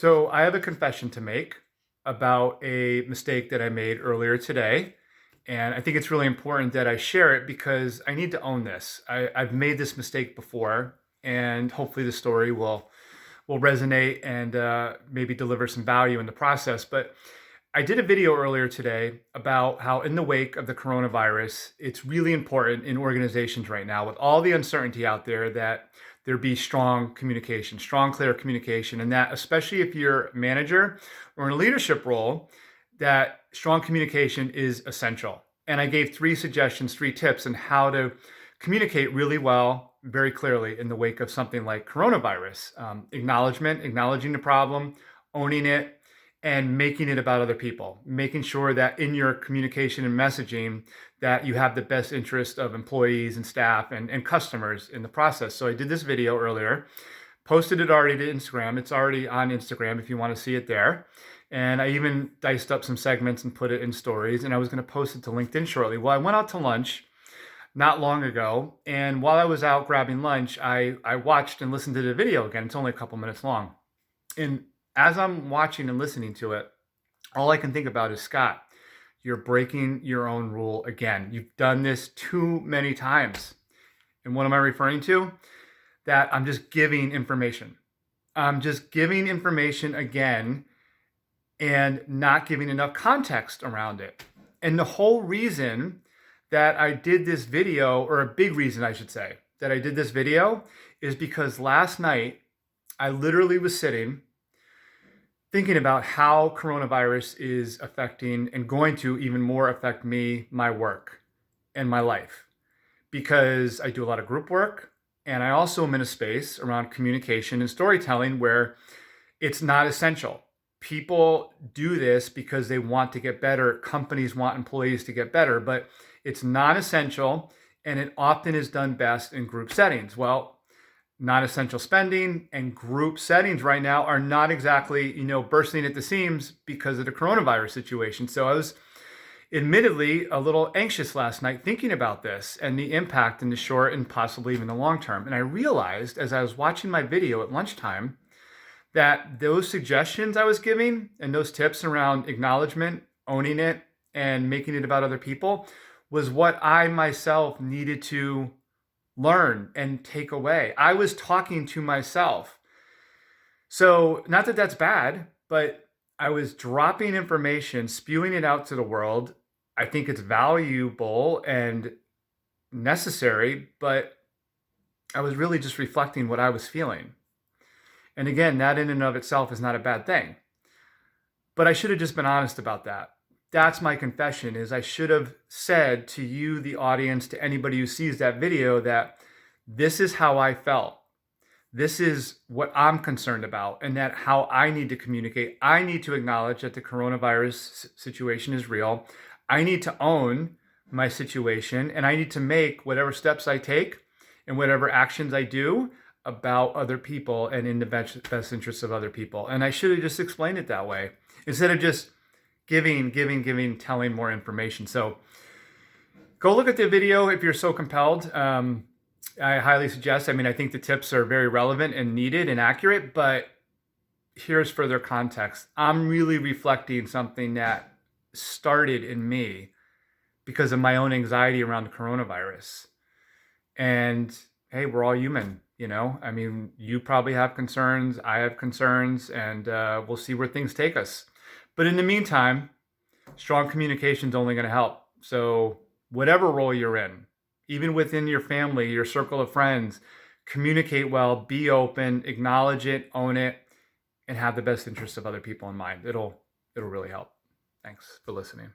So I have a confession to make about a mistake that I made earlier today. And I think it's really important that I share it because I need to own this. I've made this mistake before, and hopefully the story will resonate and maybe deliver some value in the process. But I did a video earlier today about how in the wake of the coronavirus, it's really important in organizations right now with all the uncertainty out there that there be strong communication, strong, clear communication, and that especially if you're a manager or in a leadership role, that strong communication is essential. And I gave 3 suggestions, 3 tips on how to communicate really well, very clearly in the wake of something like coronavirus. Acknowledging the problem, owning it, and making it about other people, making sure that in your communication and messaging that you have the best interest of employees and staff and customers in the process. So I did this video earlier, posted it already to Instagram. It's already on Instagram if you want to see it there. And I even diced up some segments and put it in stories, and I was going to post it to LinkedIn shortly. Well, I went out to lunch not long ago, and while I was out grabbing lunch, I watched and listened to the video again. It's only a couple minutes long. And as I'm watching and listening to it, all I can think about is, Scott, you're breaking your own rule again. You've done this too many times. And what am I referring to? That I'm just giving information. I'm just giving information again and not giving enough context around it. And the whole reason that I did this video, or a big reason I should say, that I did this video is because last night I literally was sitting thinking about how coronavirus is affecting and going to even more affect me, my work, and my life. Because I do a lot of group work, and I also am in a space around communication and storytelling where it's not essential. People do this because they want to get better. Companies want employees to get better, but it's not essential, and it often is done best in group settings. Well, non-essential spending and group settings right now are not exactly, bursting at the seams because of the coronavirus situation. So I was admittedly a little anxious last night thinking about this and the impact in the short and possibly even the long term. And I realized as I was watching my video at lunchtime that those suggestions I was giving and those tips around acknowledgement, owning it, and making it about other people was what I myself needed to learn and take away. I was talking to myself. So not that that's bad, but I was dropping information, spewing it out to the world. I think it's valuable and necessary, but I was really just reflecting what I was feeling. And again, that in and of itself is not a bad thing. But I should have just been honest about that. That's my confession, is I should have said to you, the audience, to anybody who sees that video, that this is how I felt. This is what I'm concerned about, and that how I need to communicate. I need to acknowledge that the coronavirus situation is real. I need to own my situation, and I need to make whatever steps I take and whatever actions I do about other people and in the best interests of other people. And I should have just explained it that way instead of just giving, telling more information. So go look at the video if you're so compelled. I highly suggest. I think the tips are very relevant and needed and accurate, but here's further context. I'm really reflecting something that started in me because of my own anxiety around the coronavirus. And hey, we're all human, you probably have concerns, I have concerns, and we'll see where things take us. But in the meantime, strong communication is only going to help. So whatever role you're in, even within your family, your circle of friends, communicate well, be open, acknowledge it, own it, and have the best interests of other people in mind. It'll really help. Thanks for listening.